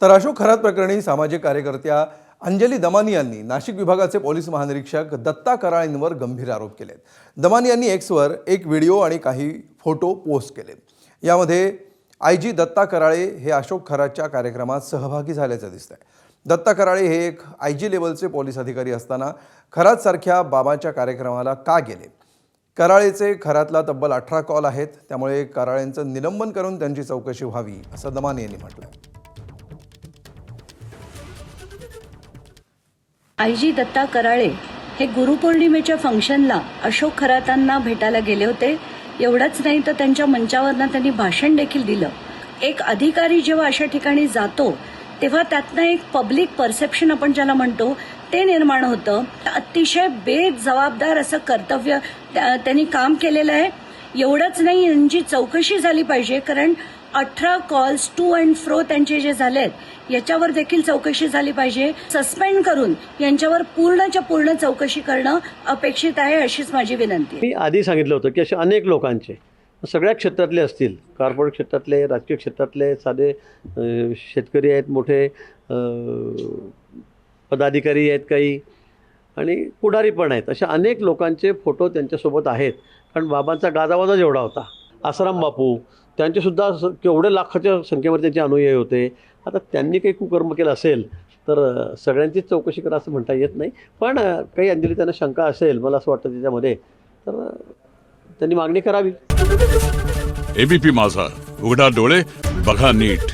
तर अशोक खरात प्रकरणी सामाजिक कार्यकर्त्या अंजली दमानी यांनी नाशिक विभागाचे पोलीस महानिरीक्षक दत्ता कराळेंवर गंभीर आरोप केले। दमानी यांनी एक्सवर एक व्हिडिओ आणि काही फोटो पोस्ट केले। यामध्ये आयजी दत्ता कराळे हे अशोक खरातच्या कार्यक्रमात सहभागी झाल्याचे दिसतंय। दत्ता कराळे हे एक आयजी लेवलचे पोलीस अधिकारी असताना खरात सारख्या बाबाच्या कार्यक्रमाला का गेले? कराळेचे खरातला तब्बल 18 कॉल आहेत, त्यामुळे कराळेंचं निलंबन करून त्यांची चौकशी व्हावी असं दमानी यांनी म्हटलं। आयजी दत्ता कराळे हे गुरुपौर्णिमेच्या फंक्शनला अशोक खरातांना भेटायला गेले होते। एवढंच नाही तर त्यांच्या मंचावरनं त्यांनी भाषण देखील दिलं। एक अधिकारी जेव्हा अशा ठिकाणी जातो तेव्हा त्यातनं एक पब्लिक परसेप्शन आपण ज्याला म्हणतो ते निर्माण होतं। अतिशय बेजबाबदार असं कर्तव्य त्यांनी काम केलेलं आहे। एवढंच नाही, यांची चौकशी झाली पाहिजे, कारण 18 कॉल्स टू अँड फ्रो त्यांचे जे झालेत याच्यावर देखील चौकशी झाली पाहिजे। सस्पेंड करून यांच्यावर पूर्णच्या पूर्ण चौकशी करणं अपेक्षित आहे, अशीच माझी विनंती। मी आधी सांगितलं होतं की असे अनेक लोकांचे सगळ्या क्षेत्रातले असतील, कॉर्पोरेट क्षेत्रातले, राजकीय क्षेत्रातले, साधे शेतकरी आहेत, मोठे पदाधिकारी आहेत काही, आणि पुढारी पण आहेत, अशा अनेक लोकांचे फोटो त्यांच्यासोबत आहेत। कारण बाबांचा गाजावाजा जेवढा होता, आसाराम बापू त्यांचेसुद्धा केवढे लाखाच्या संख्येवर त्यांचे अनुयायी होते। आता त्यांनी काही कुकर्म केलं असेल तर सगळ्यांचीच चौकशी करा असं म्हणता येत नाही, पण काही अंजली त्यांना शंका असेल, मला असं वाटतं त्याच्यामध्ये, तर त्यांनी मागणी करावी। एबीपी माझा, उघडा डोळे बघा नीट।